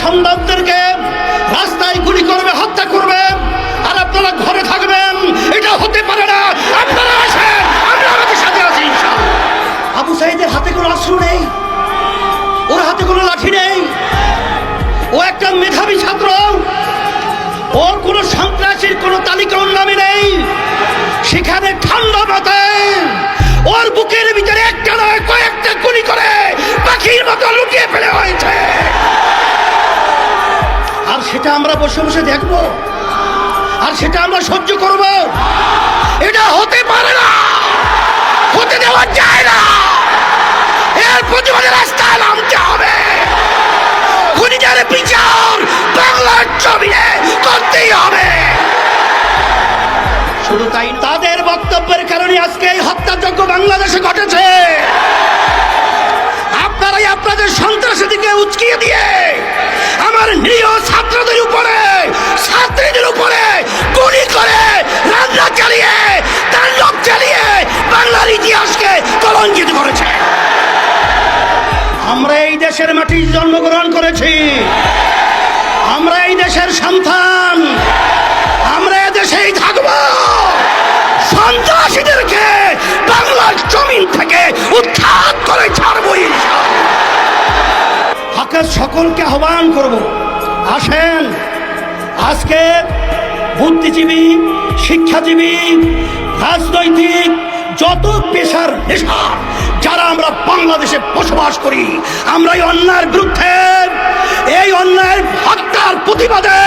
সন্তানদেরকে রাস্তায় গুলি করবে, হত্যা করবে, আর আপনারা ঘরে থাকবেন, এটা হতে পারে না। আপনারা আসেন, আমরা আমাদের সাথে আছি ইনশাআল্লাহ। আবু সাঈদের হাতে কোনো অস্ত্র নেই, ওর হাতে কোনো লাঠি নেই, ও একটা মেধাবী ছাত্র, ওর কোনো সন্ত্রাসীর কোনো তালিকা ওর নামে নেই। সেখানে ঠান্ডা মাথায় ওর বুকের ভিতরে একটা নয় কয়েকটা গুলি করে পাখির মতো লুটিয়ে ফেলে হয়েছে। আর সেটা আমরা বসে বসে দেখব, আর সেটা আমরা সহ্য করব? এটা হতে পারে না, হতে দেওয়া যায় না। এর প্রতিবাদে রাস্তায় নামতে হবে। খুনিদের বিচার বাংলার জমিনে করতেই হবে। শুধু তাই, তাদের বক্তব্যের কারণে আজকে এই হত্যাযজ্ঞ বাংলাদেশে ঘটেছে। আপনারাই আপনাদের সন্ত্রাসীদেরকে উচকিয়ে দিয়ে আমার নিরীহ ছাত্রদের উপরে, ছাত্রীদের উপরে গুলি করে, রান্না চালিয়ে, তাণ্ডব চালিয়ে বাংলার ইতিহাসকে কলঙ্কিত করেছে। আমরা এই দেশের মাটির জন্মগ্রহণ করেছি, আমরা এই দেশের সন্তান, আমরা এই দেশেই থাকবো। সন্ত্রাসীদেরকে বাংলার জমিন থেকে উৎখাত করে ছাড়বো ইনশাআল্লাহ। হকের সকলকে আহ্বান করব, আসেন আজকে বুদ্ধিজীবী, শিক্ষাজীবী, রাজনৈতিক যত পেশার নেশা যারা আমরা বাংলাদেশে বসবাস করি, আমরা এই অন্যায়ের বিরুদ্ধে, এই অন্যায়ের হত্যার প্রতিবাদে,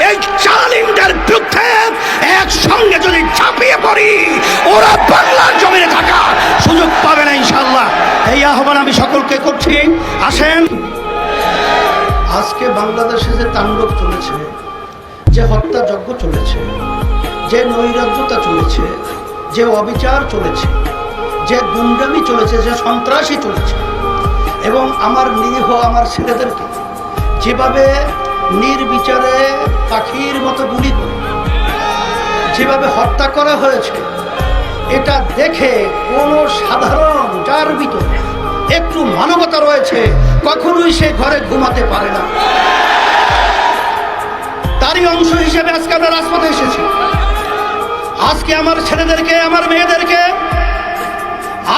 এই জালিমদের বিরুদ্ধে একসঙ্গে যদি ঝাঁপিয়ে পড়ি, ওরা বাংলার জমিনে থাকার সুযোগ পাবে না ইনশাআল্লাহ। এই আহ্বান আমি সকলকে করছি, আসেন। আজকে বাংলাদেশে যে তাণ্ডব চলেছে, যে হত্যাযজ্ঞ চলেছে, যে নৈরাজ্যতা চলেছে, যে অবিচার চলেছে, যে গুন্ডামি চলেছে, যে সন্ত্রাসী চলেছে, এবং আমার নিরীহ আমার ছেলেদেরকে যেভাবে নির্বিচারে পাখির মতো গুলি করে যেভাবে হত্যা করা হয়েছে, এটা দেখে কোনো সাধারণ যার ভিতরে একটু মানবতা রয়েছে কখনোই সে ঘরে ঘুমাতে পারে না। তারই অংশ হিসেবে আজকে আমরা রাজপথে এসেছি। আজকে আমার ছেলেদেরকে, আমার মেয়েদেরকে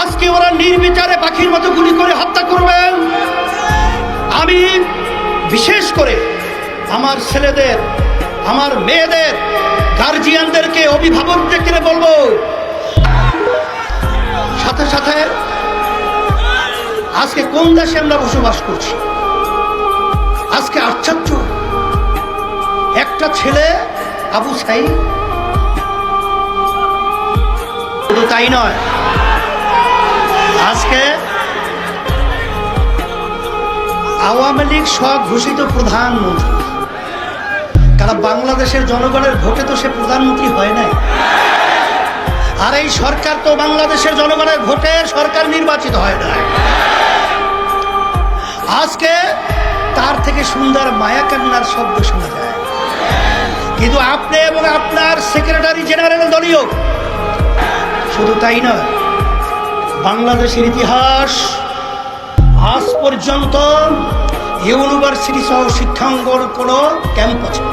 আজকে ওরা নির্বিচারে পাখির মতো গুলি করে হত্যা করবে। আমি বিশেষ করে আমার ছেলেদের, আমার মেয়েদের গার্জিয়ানদেরকে, অভিভাবকদেরকে বলবো, সাথে সাথে আজকে কোন দেশে আমরা বসবাস করছি। আজকে আশ্চর্য, একটা ছেলে আবু সাঈদ, শুধু তাই নয়, আজকে আওয়ামী লীগ স্বঘোষিত প্রধানমন্ত্রী, কারণ বাংলাদেশের জনগণের ভোটে তো সে প্রধানমন্ত্রী হয় নাই। আর এই সরকার তো বাংলাদেশের জনগণের ভোটে সরকার নির্বাচিত হয় না। আজকে তার থেকে সুন্দর মায়া কান্নার শব্দ শোনা যায়। কিন্তু আপনি এবং আপনার সেক্রেটারি জেনারেল দলীয়, শুধু তাই নয়, বাংলাদেশের ইতিহাস আজ পর্যন্ত ইউনিভার্সিটি সহ শিক্ষাঙ্গন কোনো ক্যাম্পাসে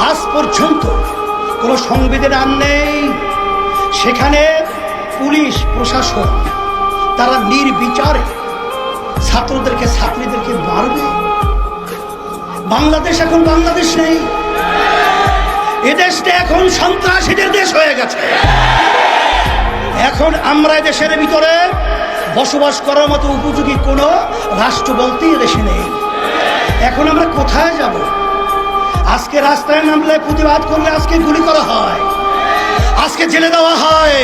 আজ পর্যন্ত কোনো সংবিধান আইন নেই। সেখানে পুলিশ প্রশাসন তারা নির্বিচারে ছাত্রদেরকে, ছাত্রীদেরকে মারবে। বাংলাদেশ এখন বাংলাদেশ নেই, এদেশটা এখন সন্ত্রাসীদের দেশ হয়ে গেছে। এখন আমরা দেশের ভিতরে বসবাস করার মতো উপযোগী কোনো রাষ্ট্র বলতেই দেশে নেই। এখন আমরা কোথায় যাব? আজকে রাস্তায় নামলে, প্রতিবাদ করলে আজকে গুলি করা হয়, আজকে জেলে দেওয়া হয়,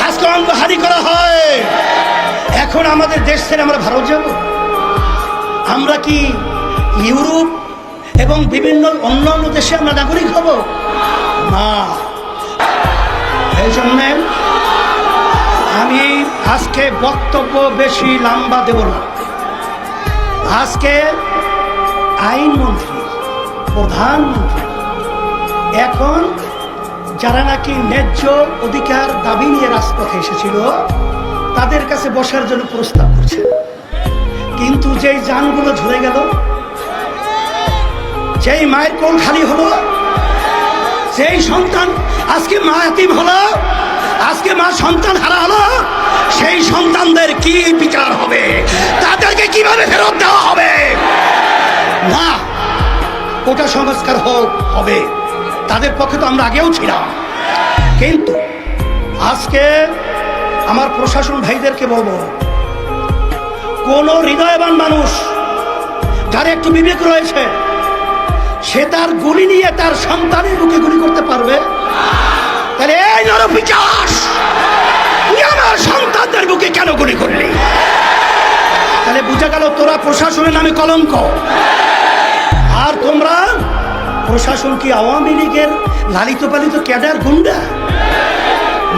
আজকে অঙ্গহানি করা হয়। এখন আমাদের দেশ ছেড়ে আমরা ভারত যাব? আমরা কি ইউরোপ এবং বিভিন্ন অন্যান্য দেশে আমরা নাগরিক হব? না। এই জন্যে আমি আজকে বক্তব্য বেশি লম্বা দেব না। আজকে আইনমন্ত্রী, প্রধানমন্ত্রী এখন যারা নাকি ন্যায্য অধিকার দাবি নিয়ে রাজপথে এসেছিল তাদের কাছে বসার জন্য প্রস্তাব করছে, কিন্তু যেই যানগুলো ঝরে গেল, যেই মায়ের কোল খালি হলো, সেই সন্তান আজকে মা এতিম হলো, আজকে মা সন্তান হারা হলো, সেই সন্তানদের কি বিচার হবে? তাদেরকে কিভাবে ফেরত দেওয়া হবে? না, ওটা সংস্কার হবে। তাদের পক্ষে তো আমরা আগেও ছিলাম, কিন্তু আজকে আমার প্রশাসন ভাইদেরকে বলবো, কোন হৃদয়বান মানুষ যার একটু বিবেক রয়েছে, সে তার গুলি নিয়ে তার সন্তানের বুকে গুলি করতে পারবে? তাহলে এই নরপিশাচ, তুই আমার সন্তানদের বুকে কেন গুলি করলি? তাহলে বুঝা গেল তোরা প্রশাসনের নামে কলঙ্ক। আর তোমরা প্রশাসন কি আওয়ামী লীগের লালিত পালিত ক্যাডার গুন্ডা,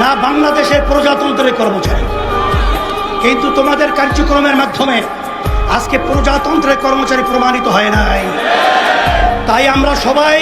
না বাংলাদেশের প্রজাতন্ত্রের কর্মচারী? কিন্তু তোমাদের কার্যক্রমের মাধ্যমে আজকে প্রজাতন্ত্রের কর্মচারী প্রমাণিত হয় নাই। তাই আমরা সবাই